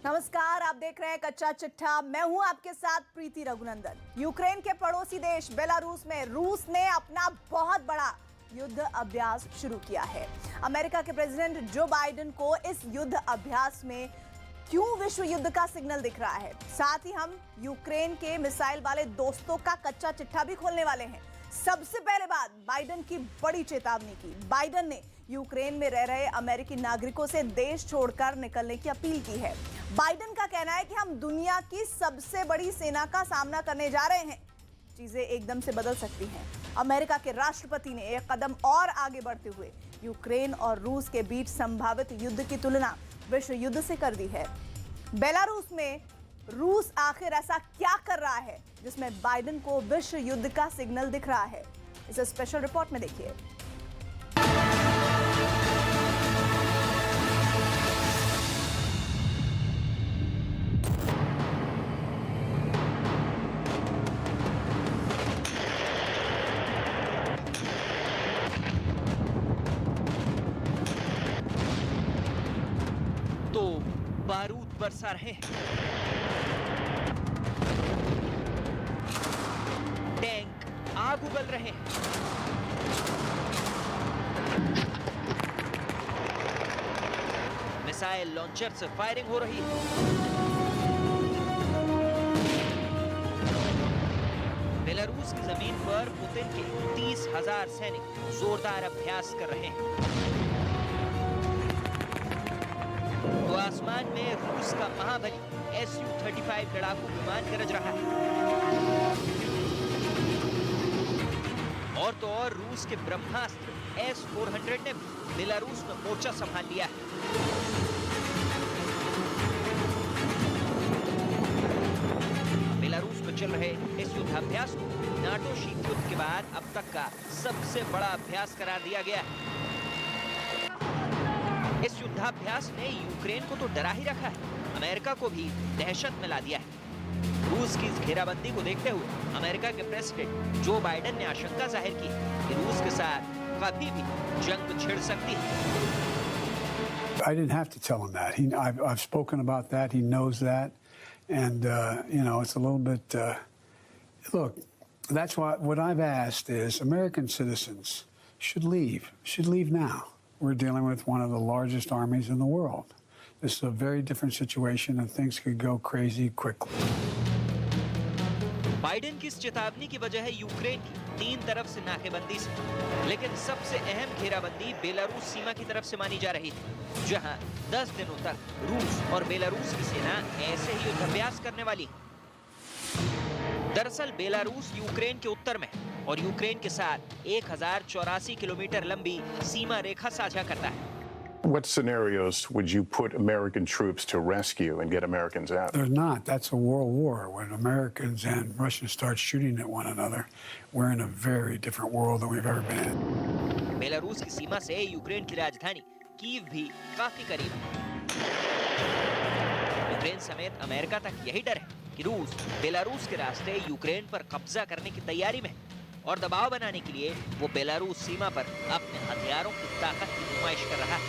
नमस्कार, आप देख रहे हैं कच्चा चिट्ठा। मैं हूं आपके साथ प्रीति रघुनंदन। यूक्रेन के पड़ोसी देश बेलारूस में रूस ने अपना बहुत बड़ा युद्ध अभ्यास शुरू किया है। अमेरिका के प्रेसिडेंट जो बाइडेन को इस युद्ध अभ्यास में क्यों विश्व युद्ध का सिग्नल दिख रहा है, साथ ही हम यूक्रेन के मिसाइल वाले दोस्तों का कच्चा चिट्ठा भी खोलने वाले हैं। सबसे पहले बात बाइडेन की बड़ी चेतावनी की। बाइडेन ने यूक्रेन में रह रहे अमेरिकी नागरिकों से देश छोड़कर निकलने की अपील की है। बाइडेन का कहना है कि हम दुनिया की सबसे बड़ी सेना का सामना करने जा रहे हैं, चीजें एकदम से बदल सकती हैं। अमेरिका के राष्ट्रपति ने एक कदम और आगे बढ़ते हुए यूक्रेन और रूस के बीच संभावित युद्ध की तुलना विश्व युद्ध से कर दी है। बेलारूस में रूस आखिर ऐसा क्या कर रहा है जिसमें बाइडेन को विश्व युद्ध का सिग्नल दिख रहा है, इसे स्पेशल रिपोर्ट में देखिए। तो बारूद बरसा रहे हैं, टैंक आग उगल रहे हैं, मिसाइल लॉन्चर से फायरिंग हो रही है। बेलारूस की जमीन पर पुतिन के 30,000 सैनिक जोरदार अभ्यास कर रहे हैं। तो आसमान में रूस का महाबली Su-35 लड़ाकू विमान गरज रहा है, और तो और रूस के ब्रह्मास्त्र S-400 ने बेलारूस में मोर्चा संभाल लिया है। बेलारूस में चल रहे इस युद्धाभ्यास को नाटो शीत युद्ध के बाद अब तक का सबसे बड़ा अभ्यास करार दिया गया है। इस युद्धाभ्यास ने यूक्रेन को तो डरा ही रखा है, अमेरिका को भी दहशत में ला दिया है। रूस की इस घेराबंदी को देखते हुए अमेरिका के प्रेसिडेंट जो बाइडेन ने आशंका जाहिर की कि रूस के साथ कभी भी जंग छिड़ सकती है। I didn't have to tell him that. I've spoken about that. He knows that, and it's a little bit. Look, that's what I've asked is American citizens should leave now. We're dealing with one of the largest armies in the world. This is a very different situation, and things could go crazy quickly. Biden की इस चेतावनी की वजह है Ukraine की तीन तरफ से नाकेबंदी से, लेकिन सबसे अहम घेराबंदी बेलारूस सीमा की तरफ से मानी जा रही है, जहां 10 दिनों तक रूस और बेलारूस की सेना ऐसे ही युद्धाभ्यास करने वाली है। दरअसल बेलारूस यूक्रेन के उत्तर में और यूक्रेन के साथ 1084 किलोमीटर लंबी सीमा रेखा साझा करता है। What scenarios would you put American troops to rescue and get Americans out? There's not. That's a world war. When Americans and Russians start shooting at one another, we're in a very different world than we've ever been in. Belarus की सीमा से Ukraine की राजधानी Kyiv भी काफी करीब है। Ukraine समेत America तक यही डर है कि रूस बेलारूस के रास्ते यूक्रेन पर कब्जा करने की तैयारी में है और दबाव बनाने के लिए वो बेलारूस सीमा पर अपने हथियारों की ताकत की नुमाइश कर रहा है।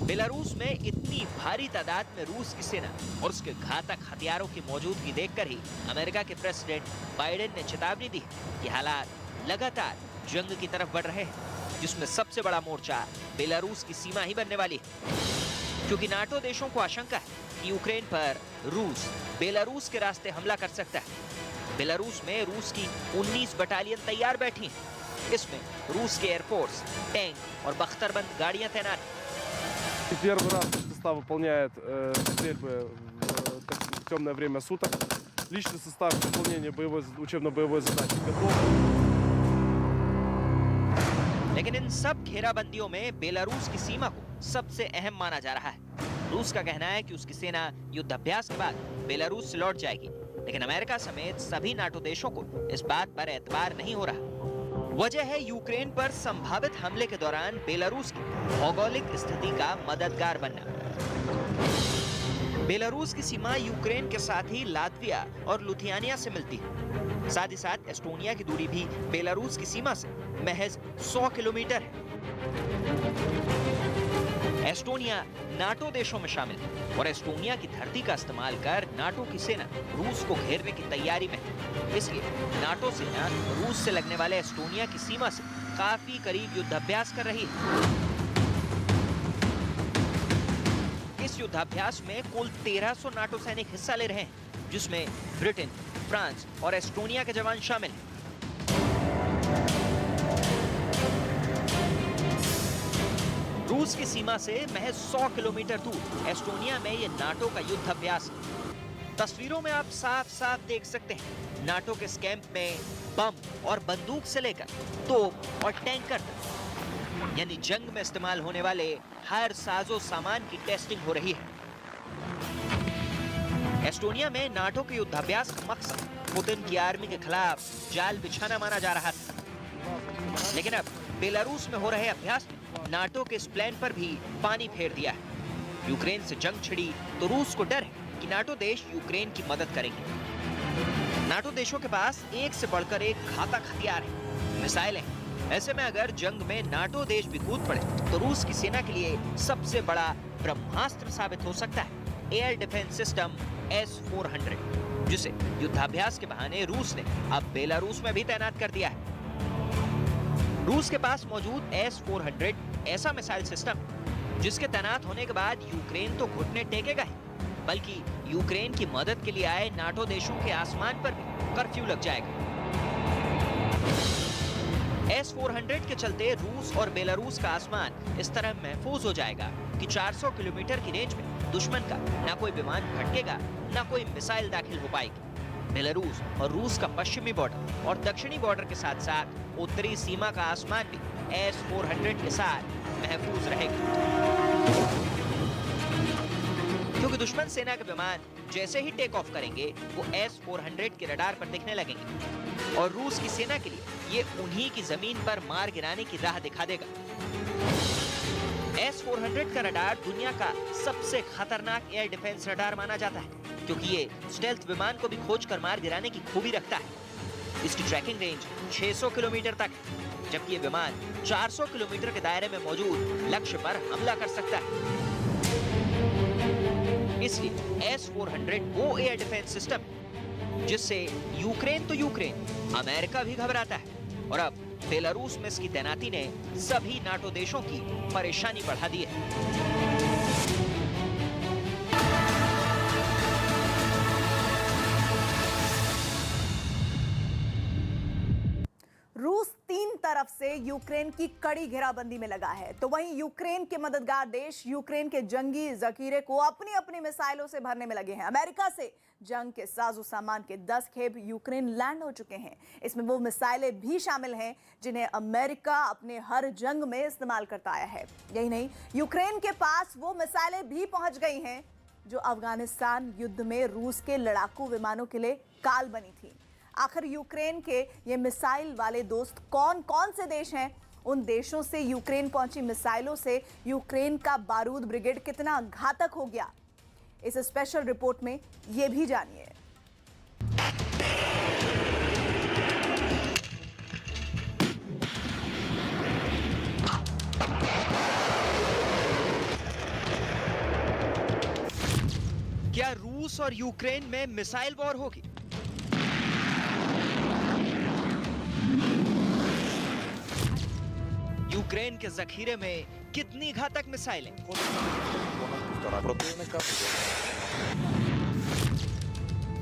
बेलारूस में इतनी भारी तादाद में रूस की सेना और उसके घातक हथियारों की मौजूदगी देखकर ही अमेरिका के प्रेसिडेंट बाइडेन ने चेतावनी दी कि हालात लगातार जंग की तरफ बढ़ रहे हैं, जिसमें सबसे बड़ा मोर्चा बेलारूस की सीमा ही बनने वाली है, क्योंकि नाटो देशों को आशंका है कि यूक्रेन पर रूस बेलारूस के रास्ते हमला कर सकता है। बेलारूस में रूस की 19 बटालियन तैयार बैठी हैं। इसमें रूस के एयरफोर्स, टैंक और बख्तरबंद गाड़ियां तैनात हैं। Первый раз состав выполняет стрельбы в темное время суток. Личный состав к выполнению учебно-боевой задачи готов. लेकिन इन सब घेराबंदियों में बेलारूस की सीमा को सबसे अहम माना जा रहा है। रूस का कहना है कि उसकी सेना युद्धाभ्यास के बाद बेलारूस से लौट जाएगी, लेकिन अमेरिका समेत सभी नाटो देशों को इस बात पर एतबार नहीं हो रहा। वजह है यूक्रेन पर संभावित हमले के दौरान बेलारूस की भौगोलिक स्थिति का मददगार बनना। बेलारूस की सीमा यूक्रेन के साथ ही लातविया और लुथियानिया से मिलती है। साथ ही साथ एस्टोनिया की दूरी भी बेलारूस की सीमा से महज 100 किलोमीटर है। एस्टोनिया नाटो देशों में शामिल है और एस्टोनिया की धरती का इस्तेमाल कर नाटो की सेना रूस को घेरने की तैयारी में है। इसलिए नाटो सेना रूस से लगने वाले एस्टोनिया की सीमा से काफी करीब युद्धाभ्यास कर रही है। इस युद्धाभ्यास में कुल 1300 नाटो सैनिक हिस्सा ले रहे हैं, जिसमें ब्रिटेन, फ्रांस और एस्टोनिया के जवान शामिल हैं। रूस की सीमा से महज 100 किलोमीटर दूर एस्टोनिया में ये नाटो का युद्ध अभ्यास है। तस्वीरों में आप साफ साफ देख सकते हैं नाटो के इस कैंप में बम और बंदूक से लेकर तोप और टैंकर तक, यानी जंग में इस्तेमाल होने वाले हर साजो सामान की टेस्टिंग हो रही है। एस्टोनिया में नाटो के युद्धाभ्यास का मकसद पुतिन की आर्मी के खिलाफ जाल बिछाना माना जा रहा था, लेकिन अब बेलारूस में हो रहे अभ्यास ने नाटो के इस प्लान पर भी पानी फेर दिया है। यूक्रेन से जंग छिड़ी तो रूस को डर है कि नाटो देश यूक्रेन की मदद करेंगे। नाटो देशों के पास एक से बढ़कर एक घातक हथियार है, मिसाइलें हैं। ऐसे में अगर जंग में नाटो देश भी कूद पड़े तो रूस की सेना के लिए सबसे बड़ा ब्रह्मास्त्र साबित हो सकता है एयर डिफेंस सिस्टम S-400, जिसे युद्धाभ्यास के बहाने रूस ने अब बेलारूस में भी तैनात कर दिया है। रूस के पास मौजूद S-400 ऐसा मिसाइल सिस्टम जिसके तैनात होने के बाद यूक्रेन तो घुटने टेकेगा ही, बल्कि यूक्रेन की मदद के लिए आए नाटो देशों के आसमान पर भी कर्फ्यू लग जाएगा। S-400 के चलते रूस और बेलारूस का आसमान इस तरह महफूज हो जाएगा कि 400 किलोमीटर की रेंज में दुश्मन का ना कोई विमान भटकेगा, ना कोई मिसाइल दाखिल हो पाएगी। बेलारूस और रूस का पश्चिमी बॉर्डर और दक्षिणी बॉर्डर के साथ साथ उत्तरी सीमा का आसमान भी S-400 के साथ महफूज रहेगा, क्योंकि दुश्मन सेना के विमान जैसे ही टेक ऑफ करेंगे वो S-400 के रडार पर दिखने लगेंगे और रूस की सेना के लिए ये उन्हीं की जमीन पर मार गिराने की राह दिखा देगा। S-400 का रडार दुनिया का सबसे खतरनाक एयर डिफेंस रडार माना जाता है, क्योंकि ये स्टेल्थ विमान को भी खोज कर मार गिराने की खूबी रखता है। इसकी ट्रैकिंग रेंज 600 किलोमीटर तक है, जबकि ये विमान 400 किलोमीटर के दायरे में मौजूद लक्ष्य पर हमला कर सकता है। इसलिए S-400 वो एयर डिफेंस सिस्टम जिससे यूक्रेन तो यूक्रेन, अमेरिका भी घबराता है और अब बेलारूस में इसकी तैनाती ने सभी नाटो देशों की परेशानी बढ़ा दी है। रूस तीन तरफ से यूक्रेन की कड़ी घेराबंदी में लगा है, तो वहीं यूक्रेन के मददगार देश यूक्रेन के जंगी जखीरे को अपनी अपनी मिसाइलों से भरने में लगे हैं। अमेरिका से जंग के साजो सामान के 10 खेप यूक्रेन लैंड हो चुके हैं। इसमें वो मिसाइलें भी शामिल हैं जिन्हें अमेरिका अपने हर जंग में इस्तेमाल करता आया है। यही नहीं, यूक्रेन के पास वो मिसाइलें भी पहुंच गई हैं जो अफगानिस्तान युद्ध में रूस के लड़ाकू विमानों के लिए काल बनी थी। आखिर यूक्रेन के ये मिसाइल वाले दोस्त कौन कौन से देश हैं? उन देशों से यूक्रेन पहुंची मिसाइलों से यूक्रेन का बारूद ब्रिगेड कितना घातक हो गया, इस स्पेशल रिपोर्ट में ये भी जानिए। क्या रूस और यूक्रेन में मिसाइल वॉर होगी? यूक्रेन के जखीरे में कितनी घातक मिसाइलें?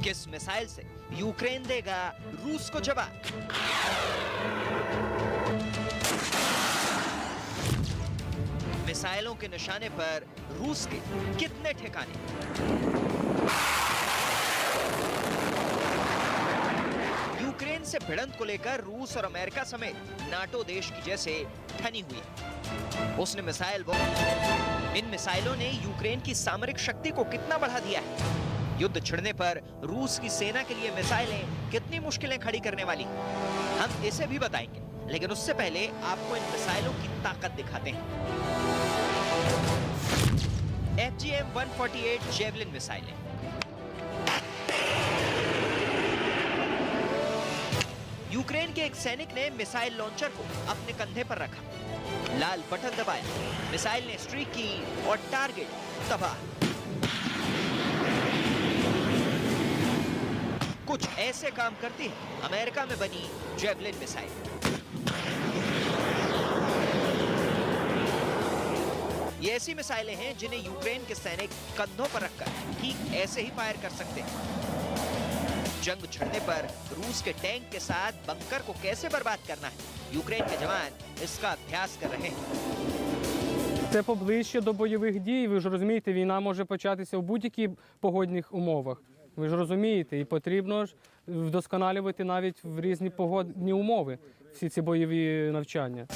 किस मिसाइल से यूक्रेन देगा रूस को जवाब? मिसाइलों के निशाने पर रूस के कितने ठिकाने? यूक्रेन से भिड़ंत को लेकर रूस और अमेरिका समेत नाटो देश की जैसे ठनी हुई है। उसने इन मिसाइलों ने यूक्रेन की सामरिक शक्ति को कितना बढ़ा दिया है? युद्ध छिड़ने पर रूस की सेना के लिए मिसाइलें कितनी मुश्किलें खड़ी करने वाली हैं? हम इसे भी बताएंगे, लेकिन उससे पहले आपको इन मिसाइलों की ताकत दिखाते हैं। FGM-148 जेवलिन मिसाइलें। यूक्रेन के एक सैनिक ने मिसाइल लॉन्चर को अपने कंधे पर रखा। लाल बटन दबाया, मिसाइल ने स्ट्रीक की और टारगेट तबाह। कुछ ऐसे काम करती है अमेरिका में बनी जेवलिन मिसाइल। ये ऐसी मिसाइलें हैं जिन्हें यूक्रेन के सैनिक कंधों पर रखकर ठीक ऐसे ही फायर कर सकते हैं। जंग छिड़ने पर रूस के टैंक के साथ बंकर को कैसे बर्बाद करना है, यूक्रेन के जवान इसका अभ्यास कर रहे हैं। Це поближче до бойових дій. Ви ж розумієте, війна може початися в будь-яких погодних умовах. Ви ж розумієте, і потрібно ж вдосконалювати навіть в різні погодні умови всі ці бойові навчання.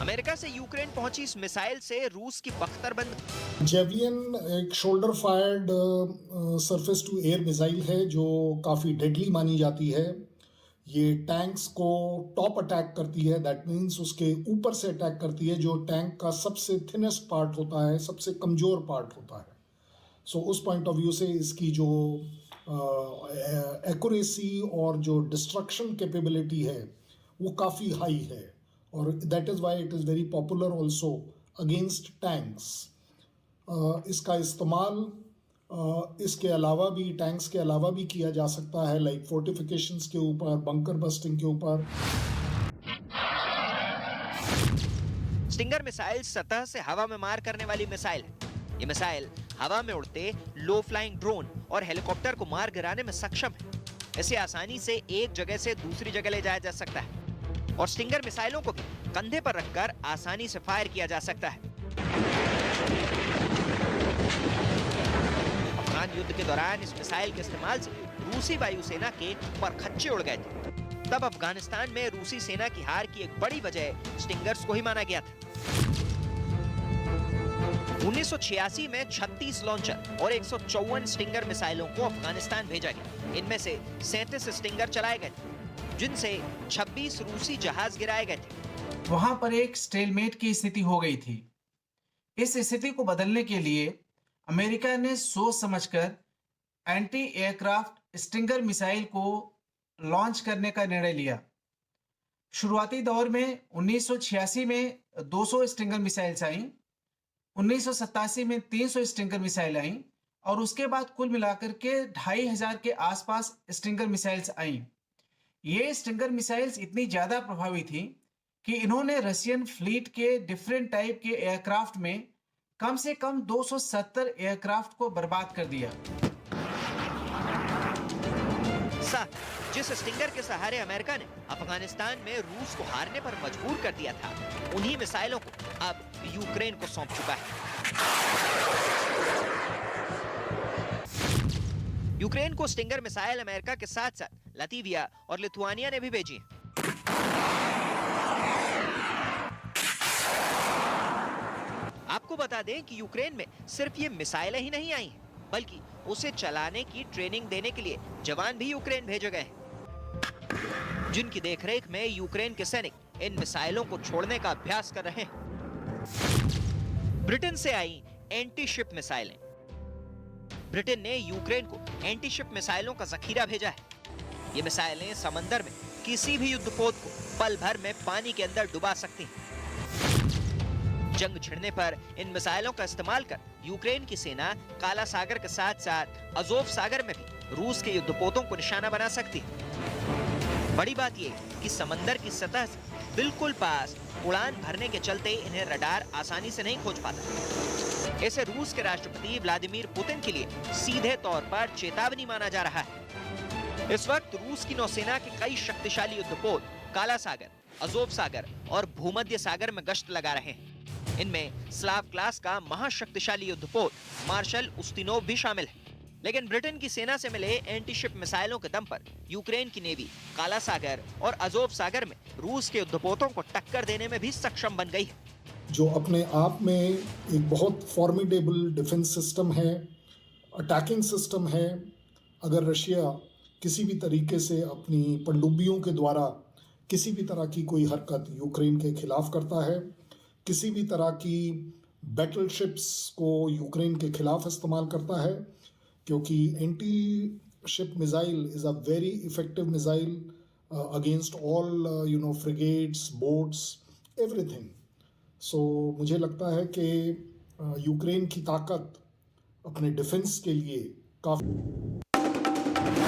अमेरिका से यूक्रेन पहुंची इस मिसाइल से रूस की बख्तरबंद। जेवलिन एक shoulder fired surface to air missile है जो काफ़ी डेडली मानी जाती है। ये टैंक्स को टॉप अटैक करती है, दैट मीन्स उसके ऊपर से अटैक करती है, जो टैंक का सबसे थिनेस्ट पार्ट होता है, सबसे कमज़ोर पार्ट होता है। सो उस पॉइंट ऑफ व्यू से इसकी जो एक्यूरेसी और जो डिस्ट्रक्शन कैपेबिलिटी है वो काफ़ी हाई है, और that is why it is very popular also against tanks. इसका इस्तेमाल इसके अलावा भी, टैंक्स के अलावा भी किया जा सकता है, लाइक फोर्टिफिकेशंस के ऊपर, बंकर बस्टिंग के ऊपर। स्टिंगर मिसाइल सतह से हवा में मार करने वाली मिसाइल है। ये मिसाइल हवा में उड़ते लो फ्लाइंग ड्रोन और हेलीकॉप्टर को मार गिराने में सक्षम है। इसे आसानी से एक जगह से दूसरी जगह ले जाया जा सकता है और स्टिंगर मिसाइलों को भी कंधे पर रखकर आसानी से फायर किया जा सकता है। अफगान युद्ध के दौरान इस मिसाइल के इस्तेमाल से रूसी वायुसेना के परखच्चे उड़ गए थे। तब अफगानिस्तान में रूसी सेना की हार की एक बड़ी वजह स्टिंगर्स को ही माना गया था। 1986 में 36 लॉन्चर और 154 स्टिंगर मिसाइलों को अफगानिस्तान भेजा गया। इनमें से 37 स्टिंगर चलाए गए थे, जिनसे 26 रूसी जहाज गिराए गए थे। वहां पर एक स्टेलमेट की स्थिति हो गई थी। इस स्थिति को बदलने के लिए अमेरिका ने सोच समझकर एंटी एयरक्राफ्ट स्टिंगर मिसाइल को लॉन्च करने का निर्णय लिया। शुरुआती दौर में 1986 में 200 स्टिंगर मिसाइल्स आईं, 1987 में 300 स्टिंगर मिसाइल आईं और उसके बाद कुल मिलाकर के 2500 के आसपास स्टिंगर मिसाइल्स आईं। ये स्टिंगर मिसाइल्स इतनी ज़्यादा प्रभावी थी कि इन्होंने रशियन फ्लीट के डिफरेंट टाइप के एयरक्राफ्ट में कम से कम 270 एयरक्राफ्ट को बर्बाद कर दिया। जिस स्टिंगर के सहारे अमेरिका ने अफगानिस्तान में रूस को हारने पर मजबूर कर दिया था, उन्हीं मिसाइलों को अब यूक्रेन को सौंप चुका है। यूक्रेन को स्टिंगर मिसाइल अमेरिका के साथ साथ लतीविया और लिथुआनिया ने भी भेजी हैं। आपको बता दें कि यूक्रेन में सिर्फ ये मिसाइलें ही नहीं आई हैं, बल्कि उसे चलाने की ट्रेनिंग देने के लिए जवान भी यूक्रेन भेजे गए हैं, जिनकी देखरेख में यूक्रेन के सैनिक इन मिसाइलों को छोड़ने का अभ्यास कर रहे हैं। ब्रिटेन से आई एंटी शिप मिसाइलें। ब्रिटेन ने यूक्रेन को एंटी शिप मिसाइलों का जखीरा भेजा है। ये मिसाइलें समंदर में किसी भी युद्धपोत को पल भर में पानी के अंदर डुबा सकती हैं। जंग छिड़ने पर इन मिसाइलों का इस्तेमाल कर यूक्रेन की सेना काला सागर के साथ साथ अजोव सागर में भी रूस के युद्धपोतों को निशाना बना सकती है। बड़ी बात यह कि समंदर की सतह से बिल्कुल पास उड़ान भरने के चलते इन्हें रडार आसानी से नहीं खोज पाता। इसे रूस के राष्ट्रपति व्लादिमीर पुतिन के लिए सीधे तौर पर चेतावनी माना जा रहा है। इस वक्त रूस की नौसेना के कई शक्तिशाली युद्धपोत काला सागर, अजोव सागर और भूमध्य सागर में गश्त लगा रहे हैं। इनमें स्लाव क्लास का महाशक्तिशाली युद्धपोत मार्शल उस्तिनोव भी शामिल है। लेकिन ब्रिटेन की सेना से मिले एंटी शिप मिसाइलों के दम पर यूक्रेन की नेवी काला सागर और अजोव सागर में रूस के युद्धपोतों को टक्कर देने में भी सक्षम बन गई है, जो अपने आप में एक बहुत फॉर्मिडेबल डिफेंस सिस्टम है, अटैकिंग सिस्टम है। अगर रशिया किसी भी तरीके से अपनी पनडुब्बियों के द्वारा किसी भी तरह की कोई हरकत यूक्रेन के खिलाफ करता है, किसी भी तरह की बैटलशिप्स को यूक्रेन के खिलाफ इस्तेमाल करता है, क्योंकि anti ship missile is a very effective missile against all frigates, boats, everything. So मुझे लगता है कि यूक्रेन की ताकत अपने डिफेंस के लिए काफ़ी